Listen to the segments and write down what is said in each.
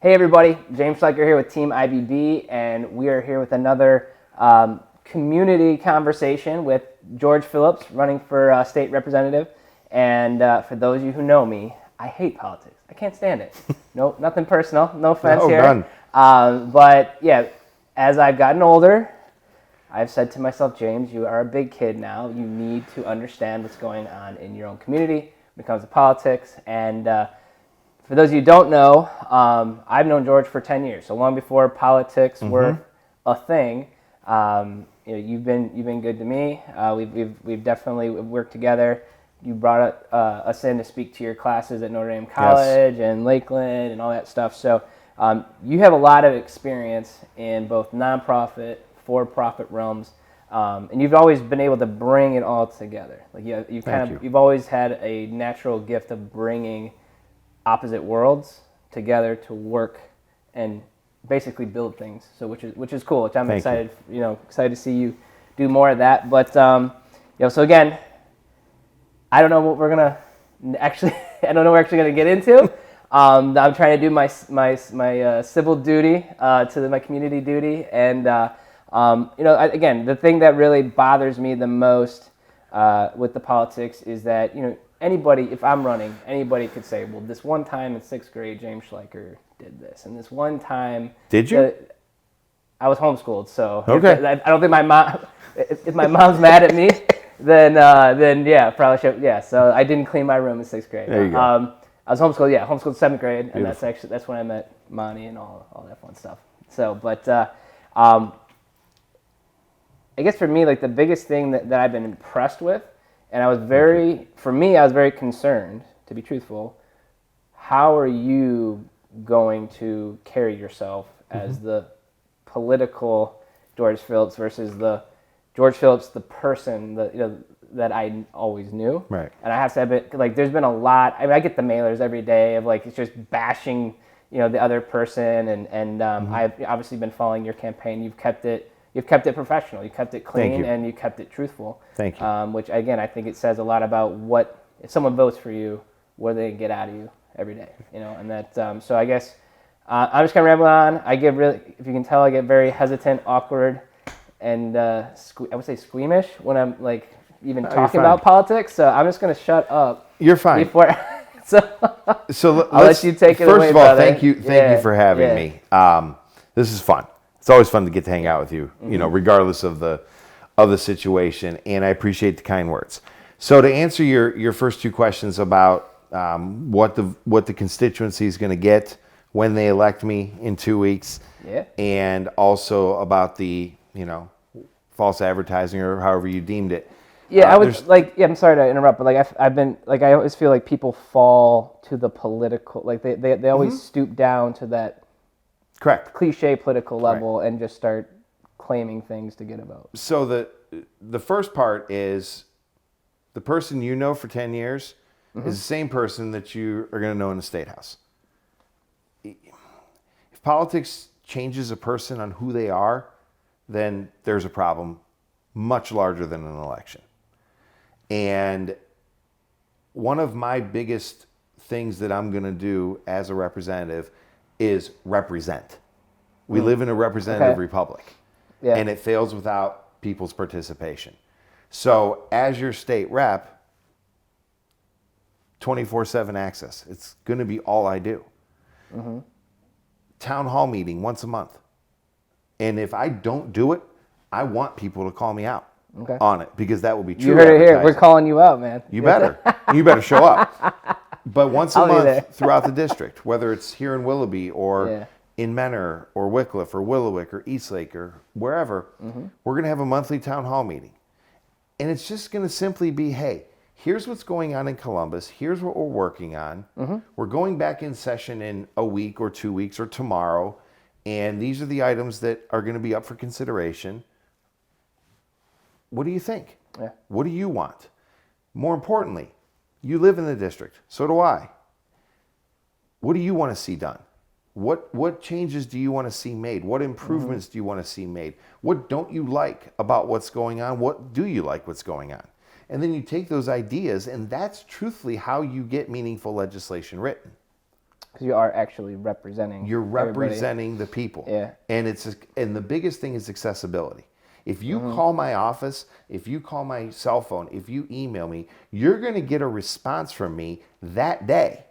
Hey everybody, James Schleicher here with Team IBB, and we are here with another community conversation with George Phillips, running for state representative. And for those of you who know me, I hate politics. I can't stand it. No, nothing personal. No offense here. None. But yeah, as I've gotten older, I've said to myself, James, you are a big kid now. You need to understand what's going on in your own community when it comes to politics. And for those of you who don't know, I've known George for 10 years, so long before politics were a thing. You've been good to me. We've definitely worked together. You brought us in to speak to your classes at Notre Dame College and Lakeland and all that stuff. So you have a lot of experience in both nonprofit, for-profit realms, and you've always been able to bring it all together. Like you've always had a natural gift of bringing opposite worlds together to work and basically build things. So which is cool. Which I'm excited to see you do more of that. But so again, I don't know what we're gonna actually. I don't know what we're actually gonna get into. I'm trying to do my civil duty to my community duty, and again, the thing that really bothers me the most with the politics is that anybody, if I'm running, anybody could say, well, this one time in 6th grade, James Schleicher did this, and this one time. Did you? I was homeschooled, so okay. I don't think my mom. If my mom's mad at me, then yeah, probably should. Yeah, so I didn't clean my room in 6th grade. There you go. I was homeschooled. Yeah, homeschooled 7th grade, and Beautiful. that's when I met Monty and all that fun stuff. So, but I guess for me, like the biggest thing that I've been impressed with. And I was very concerned, to be truthful. How are you going to carry yourself as the political George Phillips versus the George Phillips, the person that I always knew? Right. And I have to admit, like, there's been a lot. I mean, I get the mailers every day of like it's just bashing, the other person, and I've obviously been following your campaign. You've kept it professional. You kept it clean, and you kept it truthful. Thank you. Which again, I think it says a lot about what if someone votes for you, what do they get out of you every day. And that. So I guess I'm just gonna ramble on. I get really, if you can tell, I get very hesitant, awkward, and I would say squeamish when I'm like even talking about politics. So I'm just gonna shut up. You're fine. Before. So I'll let you take it away. First of all, brother. thank you for having me. This is fun. It's always fun to get to hang out with you, regardless of the situation, and I appreciate the kind words. So to answer your first two questions about what the constituency is going to get when they elect me in 2 weeks, and also about the false advertising or however you deemed it. Yeah, I would I'm sorry to interrupt, but like I've been like I always feel like people fall to the political, like they always stoop down to that. Correct. Cliche political level and just start claiming things to get a vote. So the first part is the person you know for 10 years is the same person that you are going to know in the State House. If politics changes a person on who they are, then there's a problem much larger than an election. And one of my biggest things that I'm going to do as a representative is represent. We live in a representative republic, and it fails without people's participation. So as your state rep, 24/7 access. It's going to be all I do. Town hall meeting once a month. And if I don't do it, I want people to call me out on it, because that will be true. You heard it here. We're calling you out, man. You better. You better show up. But once a month throughout the district, whether it's here in Willoughby or in Menor or Wickliffe or Willowick or Eastlake or wherever, we're going to have a monthly town hall meeting. And it's just going to simply be, hey, here's what's going on in Columbus. Here's what we're working on. We're going back in session in a week or 2 weeks or tomorrow. And these are the items that are going to be up for consideration. What do you think? What do you want? More importantly, you live in the district. So do I. What do you want to see done? What changes do you want to see made? What improvements do you want to see made? What don't you like about what's going on? What do you like what's going on? And then you take those ideas, and that's truthfully how you get meaningful legislation written. Because you are actually representing. You're everybody. representing the people. Yeah. And the biggest thing is accessibility. If you call my office, if you call my cell phone, if you email me, you're going to get a response from me that day.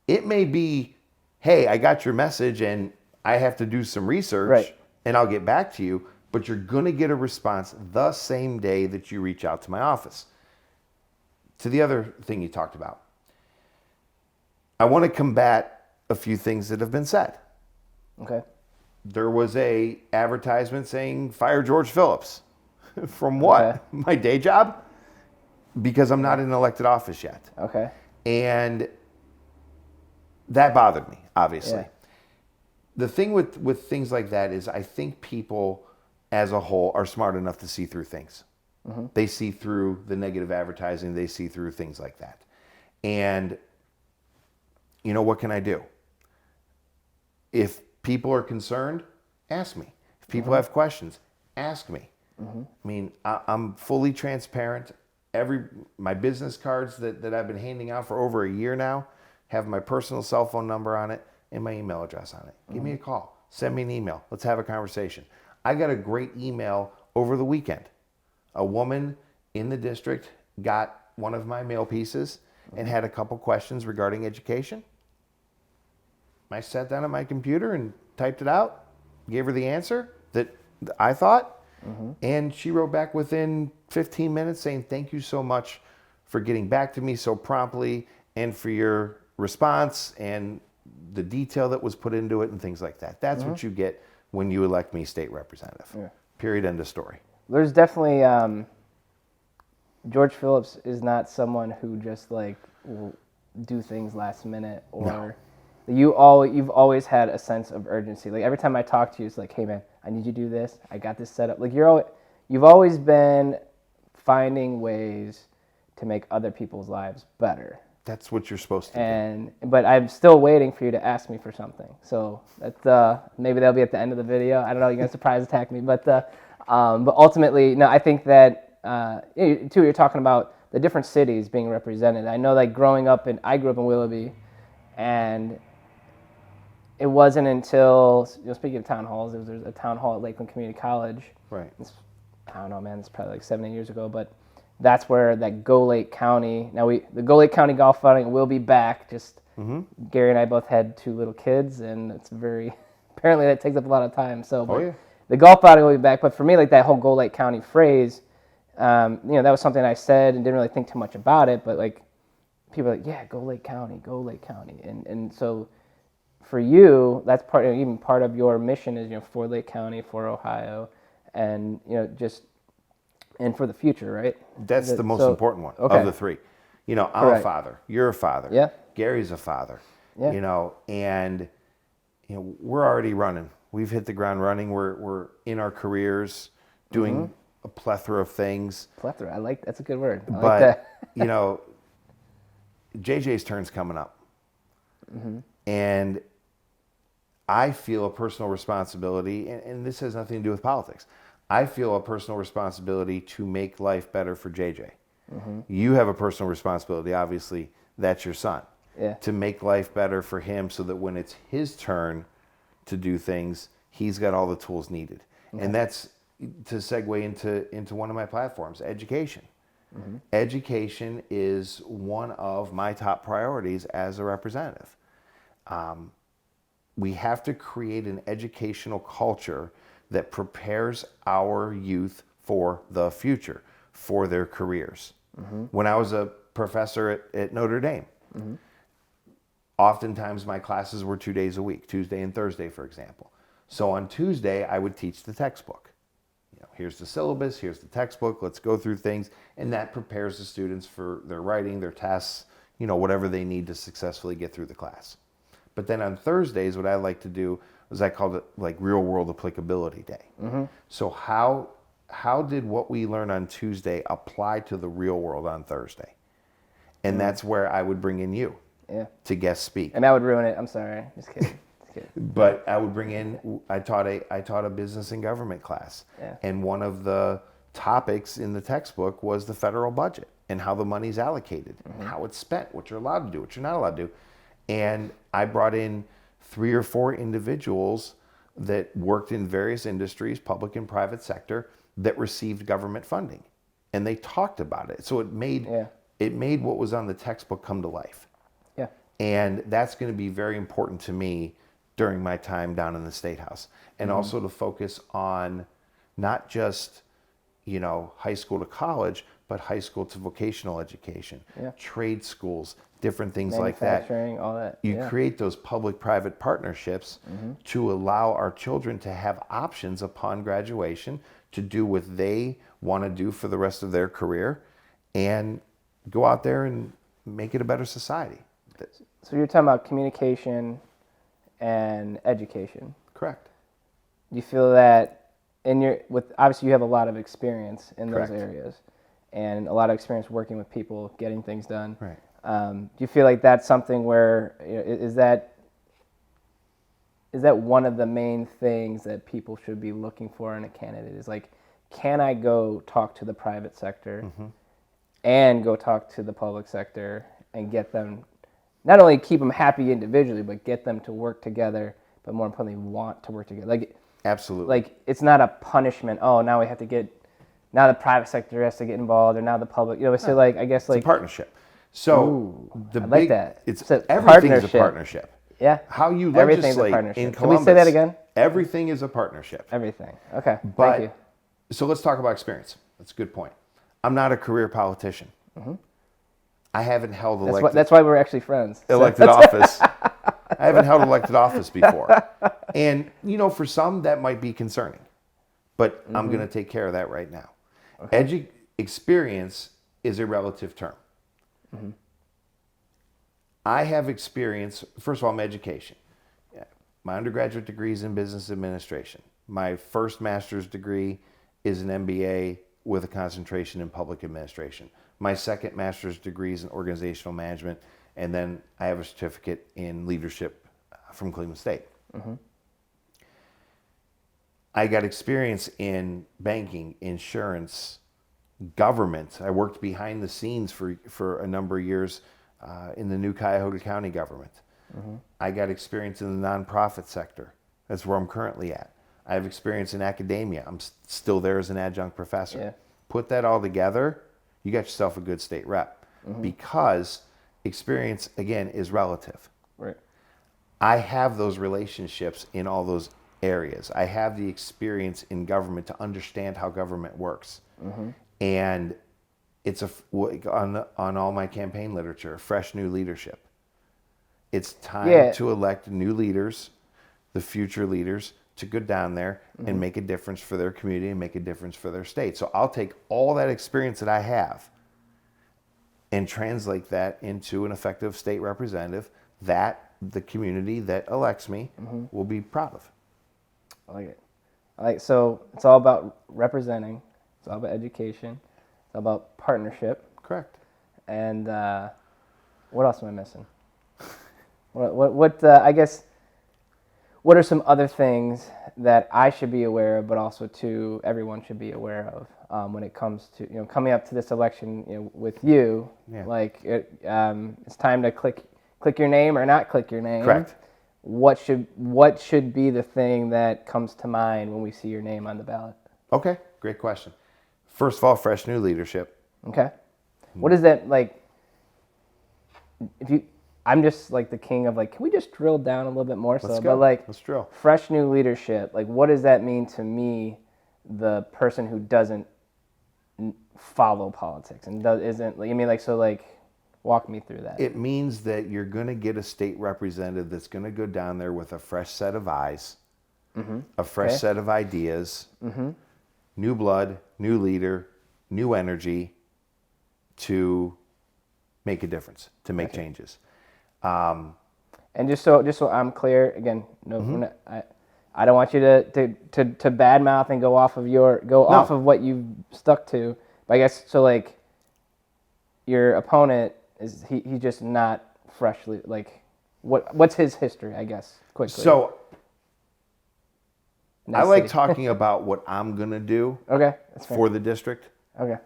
It may be, hey, I got your message and I have to do some research and I'll get back to you, but you're going to get a response the same day that you reach out to my office. To the other thing you talked about, I want to combat a few things that have been said. Okay. There was a advertisement saying fire George Phillips. From what? Okay. My day job? Because I'm not in elected office yet. Okay. And that bothered me, obviously. Yeah. The thing with things like that is I think people as a whole are smart enough to see through things. Mm-hmm. They see through the negative advertising. They see through things like that. And, you know, what can I do? If people are concerned, ask me. If people have questions, ask me. I mean, I'm fully transparent. My business cards that I've been handing out for over a year now have my personal cell phone number on it and my email address on it. Give me a call. Send me an email. Let's have a conversation. I got a great email over the weekend. A woman in the district got one of my mail pieces and had a couple questions regarding education. I sat down at my computer and typed it out, gave her the answer that I thought, and she wrote back within 15 minutes saying, thank you so much for getting back to me so promptly and for your response and the detail that was put into it and things like that. That's what you get when you elect me state representative. Yeah. Period, end of story. There's definitely, George Phillips is not someone who just like will do things last minute or... No. You've always had a sense of urgency. Like every time I talk to you, it's like, hey man, I need you to do this. I got this set up. Like you've always been finding ways to make other people's lives better. That's what you're supposed to do. But I'm still waiting for you to ask me for something. So that's maybe that'll be at the end of the video. I don't know. You're gonna surprise attack me, but ultimately, no. I think that you're talking about the different cities being represented. I know, like I grew up in Willoughby, and it wasn't until, speaking of town halls, there was a town hall at Lakeland Community College. Right. I don't know, man, it's probably like 7-8 years ago, but that's where that Go Lake County, the Go Lake County golf outing will be back. Just Gary and I both had 2 little kids, and it's apparently that takes up a lot of time. So the golf outing will be back, but for me, like that whole Go Lake County phrase, that was something I said and didn't really think too much about it, but like people are like, yeah, Go Lake County. And so for you, that's part of your mission is, for Lake County, for Ohio, and, and for the future, right? That's the most important one of the 3. I'm a father. You're a father. Yeah. Gary's a father. Yeah. And we're already running. We've hit the ground running. We're in our careers doing a plethora of things. Plethora. That's a good word. I like that. JJ's turn's coming up. And I feel a personal responsibility, and this has nothing to do with politics. I feel a personal responsibility to make life better for JJ. You have a personal responsibility, obviously, that's your son. Yeah. To make life better for him so that when it's his turn to do things, he's got all the tools needed. Okay. And that's to segue into one of my platforms, education. Education is one of my top priorities as a representative. We have to create an educational culture that prepares our youth for the future, for their careers. When I was a professor at Notre Dame, oftentimes my classes were 2 days a week, Tuesday and Thursday, for example. So on Tuesday, I would teach the textbook. Here's the syllabus, here's the textbook, let's go through things, and that prepares the students for their writing, their tests, whatever they need to successfully get through the class. But then on Thursdays, what I like to do is I called it like real world applicability day. So how did what we learn on Tuesday apply to the real world on Thursday? And that's where I would bring in you to guest speak. And that would ruin it. I'm sorry. Just kidding. But I would bring in, I taught a business and government class. Yeah. And one of the topics in the textbook was the federal budget and how the money's allocated, and how it's spent, what you're allowed to do, what you're not allowed to do. And I brought in 3 or 4 individuals that worked in various industries, public and private sector, that received government funding. And they talked about it. So it made what was on the textbook come to life. Yeah. And that's going to be very important to me during my time down in the State House. And also to focus on not just, high school to college, but high school to vocational education, trade schools, different things like that. Manufacturing, all that. You create those public-private partnerships to allow our children to have options upon graduation to do what they want to do for the rest of their career and go out there and make it a better society. So you're talking about communication and education. Correct. You feel that obviously you have a lot of experience in those areas and a lot of experience working with people, getting things done. Right. Do you feel like that's something where, is that one of the main things that people should be looking for in a candidate is like, can I go talk to the private sector and go talk to the public sector and get them, not only keep them happy individually, but get them to work together, but more importantly, want to work together. Like, absolutely. Like, it's not a punishment. Oh, now now the private sector has to get involved, or now the public, so like, I guess like. It's a partnership. So Ooh, I like that. It's a everything is a partnership. Yeah. How you Everything's legislate a partnership. in Columbus. Can we say that again? Everything is a partnership. Everything. Okay. But, thank you. So let's talk about experience. That's a good point. I'm not a career politician. I haven't held That's why we're actually friends. Elected office. I haven't held elected office before. And, for some that might be concerning. But I'm going to take care of that right now. Okay. Experience is a relative term. I have experience, first of all, my education. My undergraduate degree is in business administration. My first master's degree is an MBA with a concentration in public administration. My second master's degree is in organizational management, and then I have a certificate in leadership from Cleveland State. I got experience in banking, insurance, government. I worked behind the scenes for a number of years in the new Cuyahoga County government. I got experience in the nonprofit sector. That's where I'm currently at. I have experience in academia. I'm still there as an adjunct professor. Yeah. Put that all together, you got yourself a good state rep. Because experience, again, is relative. Right. I have those relationships in all those areas. I have the experience in government to understand how government works. And it's on all my campaign literature, fresh new leadership. It's time to elect new leaders, the future leaders, to go down there and make a difference for their community and make a difference for their state. So I'll take all that experience that I have and translate that into an effective state representative that the community that elects me will be proud of. I like it. So it's all about representing. It's all about education. It's all about partnership. Correct. And what else am I missing? I guess, what are some other things that I should be aware of, but also too everyone should be aware of when it comes to coming up to this election with you? Yeah. Like it's time to click your name or not click your name. Correct. What should be the thing that comes to mind when we see your name on the ballot? Okay, great question. First of all, fresh new leadership. Okay. What is that like? I'm just like the king of like, can we just drill down a little bit more? Let's go. But like, let's drill. Fresh new leadership. Like, what does that mean to me, the person who doesn't follow politics and isn't like? I mean, like, so like, walk me through that. It means that you're going to get a state representative that's going to go down there with a fresh set of eyes, a fresh set of ideas, new blood, new leader, new energy to make a difference, to make changes. And just so I'm clear, again, I don't want you to badmouth and go off of off of what you've stuck to. But I guess so. Like, your opponent is he just not freshly like what's his history? I guess quickly. So I like talking about what I'm gonna do. Okay, that's fair. For the district. Okay.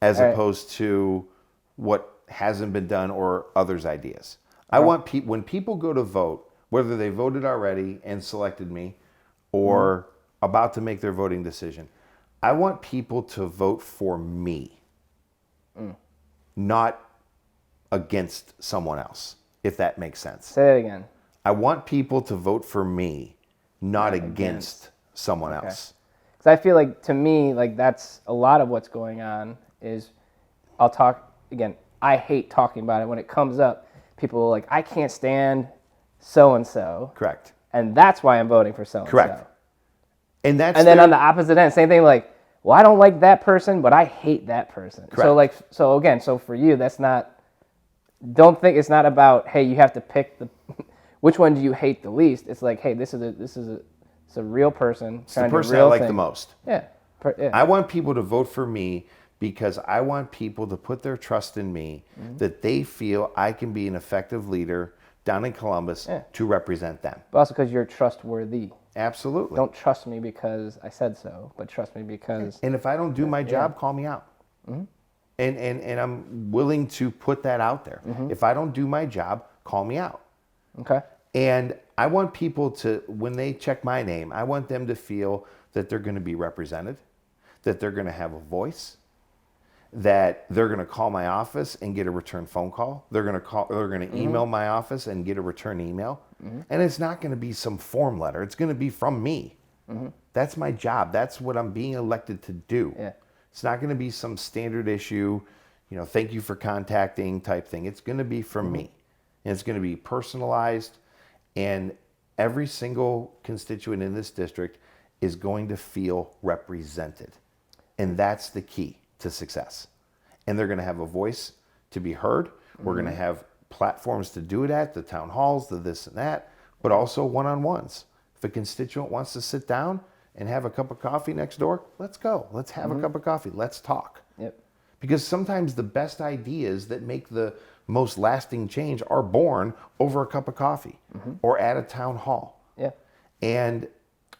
As opposed to what hasn't been done or others' ideas. I want people, when people go to vote, whether they voted already and selected me or about to make their voting decision, I want people to vote for me, not against someone else, if that makes sense. Say that again. I want people to vote for me, not against someone else. Because I feel like, to me, like, that's a lot of what's going on is, I'll talk, again, I hate talking about it. When it comes up, people are like, I can't stand so-and-so. Correct. And that's why I'm voting for so-and-so. Correct. And then on the opposite end, same thing, like, well, I don't like that person, but I hate that person. Correct. So for you, that's not, don't think it's not about, hey, you have to pick which one do you hate the least. It's like, hey, this is a real person. It's the person I like the most. Yeah. I want people to vote for me because I want people to put their trust in me, that they feel I can be an effective leader down in Columbus to represent them. But also because you're trustworthy. Absolutely. Don't trust me because I said so, but trust me because... And if I don't do my job, call me out. And I'm willing to put that out there. If I don't do my job, call me out. Okay. And I want people to, when they check my name, I want them to feel that they're going to be represented, that they're going to have a voice, that they're going to call my office and get a return phone call. They're going to email my office and get a return email. And it's not going to be some form letter. It's going to be from me. That's my job. That's what I'm being elected to do. Yeah. It's not going to be some standard issue, thank you for contacting type thing. It's going to be from me. And it's going to be personalized. And every single constituent in this district is going to feel represented. And that's the key to success. And they're going to have a voice to be heard. We're going to have platforms to do it at, the town halls, the this and that, but also one-on-ones. If a constituent wants to sit down and have a cup of coffee next door, let's go. Let's have a cup of coffee. Let's talk. Yep. Because sometimes the best ideas that make the most lasting change are born over a cup of coffee or at a town hall. Yeah.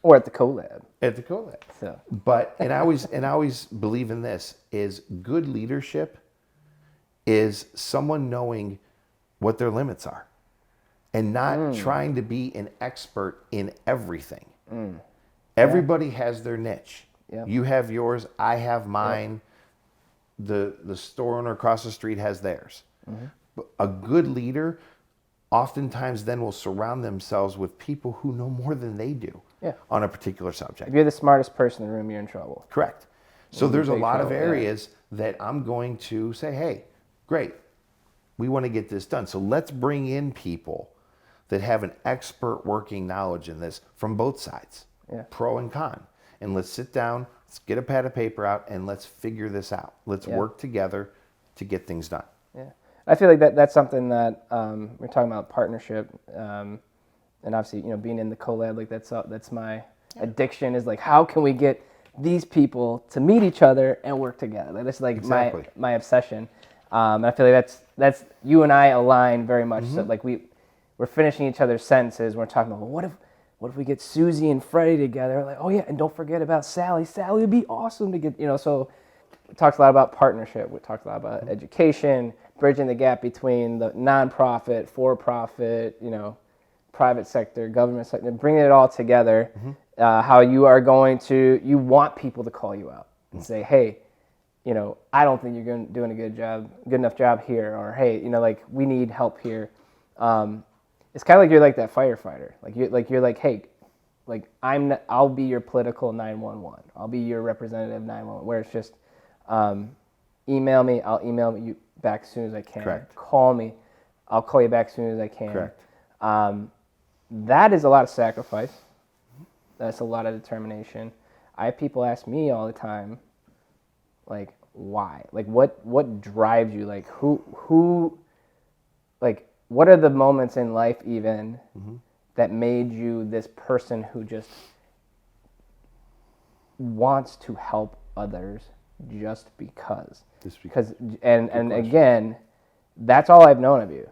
Or at the collab. At the collab. So. But I always believe in this is good leadership is someone knowing what their limits are and not trying to be an expert in everything. Everybody has their niche. Yeah. You have yours, I have mine. The store owner across the street has theirs. A good leader oftentimes then will surround themselves with people who know more than they do on a particular subject. If you're the smartest person in the room, you're in trouble. Correct. So there's a lot of areas that I'm going to say, hey, great, we want to get this done. So let's bring in people that have an expert working knowledge in this from both sides, pro and con. And let's sit down, let's get a pad of paper out, and let's figure this out. Let's work together to get things done. Yeah. I feel like that's something that we're talking about partnership, and obviously, being in the collab, like that's my addiction is like, how can we get these people to meet each other and work together? Like, that's like my obsession. And I feel like that's you and I align very much. So like we're finishing each other's sentences. We're talking about, well, what if we get Susie and Freddie together? Like, oh yeah, and don't forget about Sally. Sally would be awesome to get. So we talked a lot about partnership. We talked a lot about education, bridging the gap between the nonprofit, for-profit, private sector, government sector, bringing it all together. How you want people to call you out and say, hey, I don't think you're doing a good enough job here, or hey, like we need help here. It's kind of like you're like that firefighter. You're like, hey, like I'll be your political 911. I'll be your representative 911. Where it's just email me. I'll email you back as soon as I can. Correct. Call me. I'll call you back as soon as I can. Correct. That is a lot of sacrifice. That's a lot of determination. I have people ask me all the time, like, why? Like, what drives you? Like, who, like, what are the moments in life even that made you this person who just wants to help others just because? And again, that's all I've known of you.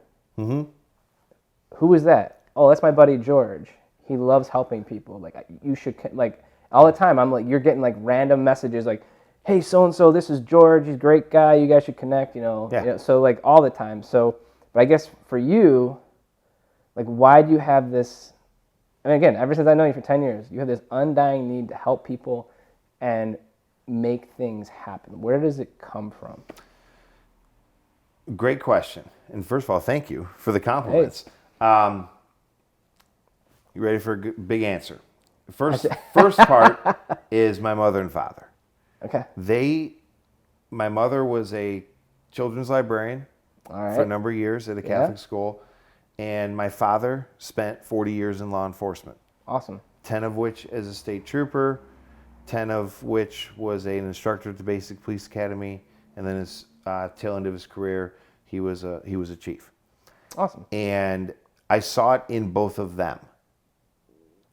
Who is that? Oh, that's my buddy George. He loves helping people. Like, you should, like, all the time I'm like, you're getting like random messages like, hey, so-and-so, this is George. He's a great guy. You guys should connect, So like all the time. So, but I guess for you, Like, why do you have this? I mean, again, ever since I know you for 10 years, you have this undying need to help people and make things happen. Where does it come from? Great question. And first of all, thank you for the Hey. compliments. You ready for a big answer? First part is my mother and father. Okay. My mother was a children's librarian All right. for a number of years at a Catholic school, and my father spent 40 years in law enforcement. Awesome. 10 of which as a state trooper, 10 of which was an instructor at the Basic Police Academy, and then his tail end of his career, he was a chief. Awesome. And I saw it in both of them.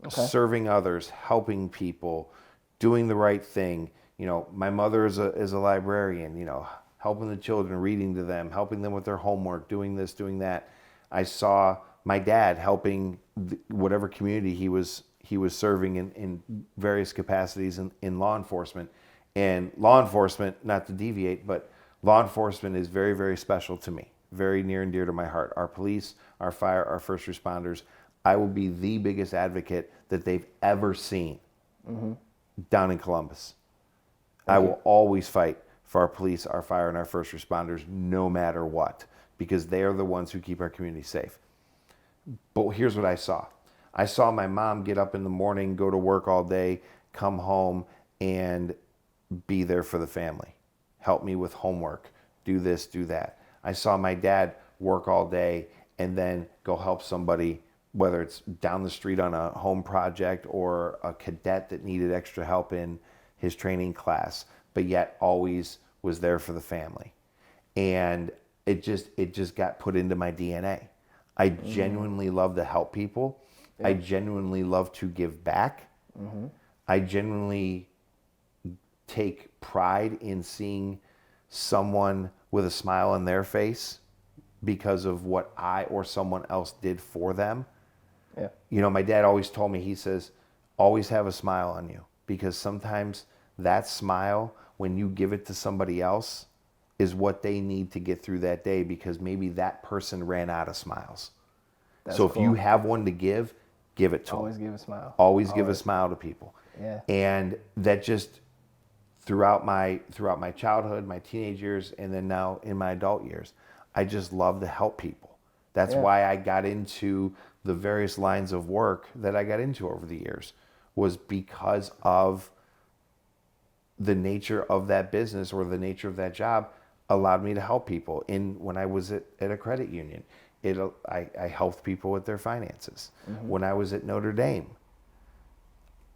Okay. Serving others, helping people, doing the right thing. You know, my mother is a librarian, you know, helping the children, reading to them, helping them with their homework, doing this, doing that. I saw my dad helping whatever community he was serving in various capacities in law enforcement. And law enforcement, not to deviate, but law enforcement is very, very special to me, very near and dear to my heart. Our police, our fire, our first responders, I will be the biggest advocate that they've ever seen down in Columbus. I will always fight for our police, our fire, and our first responders, no matter what, because they are the ones who keep our community safe. But here's what I saw. I saw my mom get up in the morning, go to work all day, come home, and be there for the family. Help me with homework, do this, do that. I saw my dad work all day and then go help somebody, whether it's down the street on a home project or a cadet that needed extra help in his training class, but yet always was there for the family. And it just got put into my DNA. I genuinely love to help people. Yeah. I genuinely love to give back. I genuinely take pride in seeing someone with a smile on their face because of what I or someone else did for them. Yeah. You know, my dad always told me, he says, always have a smile on you, because sometimes that smile, when you give it to somebody else, is what they need to get through that day, because maybe that person ran out of smiles. So if you have one to give it to them. Always give a smile. Always give a smile to people. Yeah. And that just throughout my childhood, my teenage years, and then now in my adult years, I just love to help people. That's why I got into the various lines of work that I got into over the years, was because of the nature of that business, or the nature of that job allowed me to help people. When I was at a credit union, I helped people with their finances. When I was at Notre Dame,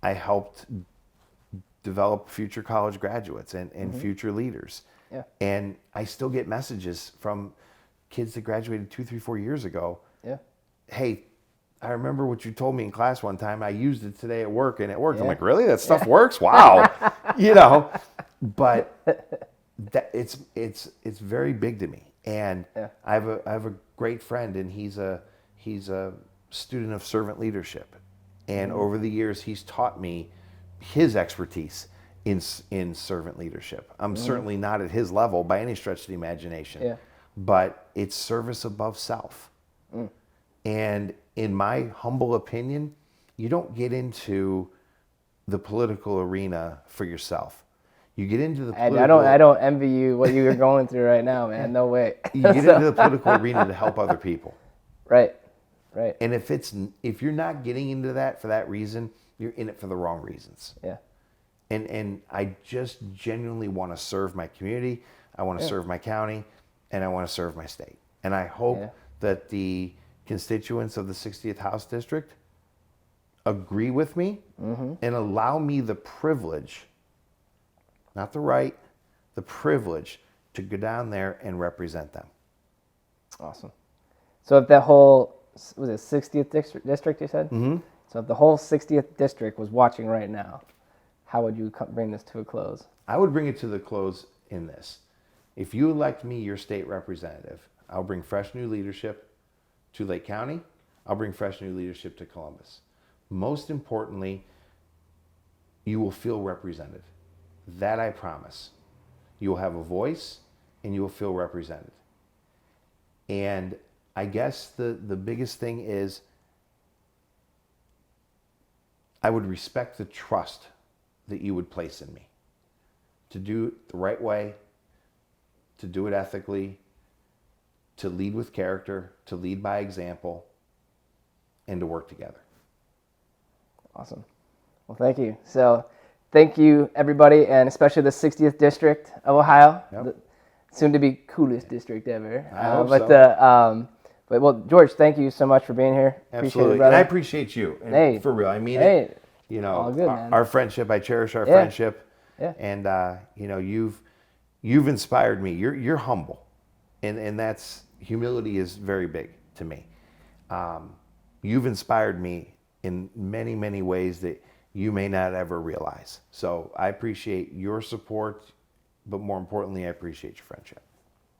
I helped develop future college graduates and future leaders. Yeah. And I still get messages from kids that graduated 2, 3, 4 years ago. Yeah. Hey, I remember what you told me in class one time. I used it today at work, and it worked. Yeah. I'm like, really? That stuff works? Wow. You know, but that it's very big to me. And I have a great friend, and he's a student of servant leadership. And over the years, he's taught me his expertise in servant leadership. I'm certainly not at his level by any stretch of the imagination, but it's service above self. And in my humble opinion, you don't get into the political arena for yourself. You get into the political... I don't envy you what you're going through right now, man. No way. You get into the political arena to help other people. Right. And if you're not getting into that for that reason, you're in it for the wrong reasons. Yeah. And I just genuinely want to serve my community. I want to serve my county, and I want to serve my state. And I hope that the constituents of the 60th House District agree with me and allow me the privilege, not the right, the privilege to go down there and represent them. Awesome. So if that whole, was it 60th district you said? Mm-hmm. So if the whole 60th district was watching right now, how would you bring this to a close? I would bring it to the close in this. If you elect me your state representative, I'll bring fresh new leadership to Lake County. I'll bring fresh new leadership to Columbus. Most importantly, you will feel represented. That I promise. You will have a voice, and you will feel represented. And I guess the biggest thing is I would respect the trust that you would place in me to do it the right way, to do it ethically, to lead with character, to lead by example, and to work together. Awesome. Well, thank you. So thank you, everybody, and especially the 60th District of Ohio, the soon-to-be coolest district ever. I hope so. But, well, George, thank you so much for being here. Absolutely. Appreciate it, brother. And I appreciate you. And hey. For real. I mean it. You know, all good, man. Our friendship, I cherish our friendship. Yeah. And, you know, you've inspired me. You're humble. And that's, humility is very big to me. You've inspired me in many, many ways that you may not ever realize. So I appreciate your support, but more importantly, I appreciate your friendship.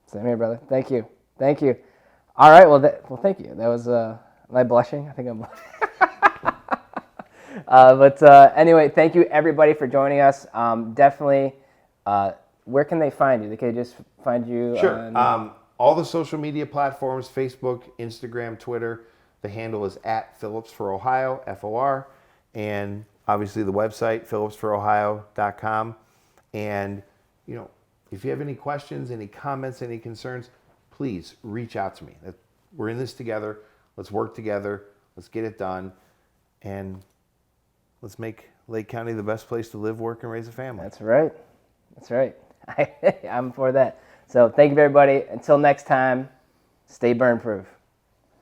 Same here, brother. Thank you. Thank you. All right. Well, thank you. That was, am I blushing? I think I'm blushing. Anyway, thank you, everybody, for joining us. Definitely, where can they find you? They can just find you Sure. on... all the social media platforms, Facebook, Instagram, Twitter. The handle is at Phillips for Ohio, FOR. And obviously the website, phillipsforohio.com. And, you know, if you have any questions, any comments, any concerns, please reach out to me. We're in this together. Let's work together. Let's get it done. And let's make Lake County the best place to live, work, and raise a family. That's right. That's right. I'm for that. So thank you, everybody. Until next time, stay burn proof.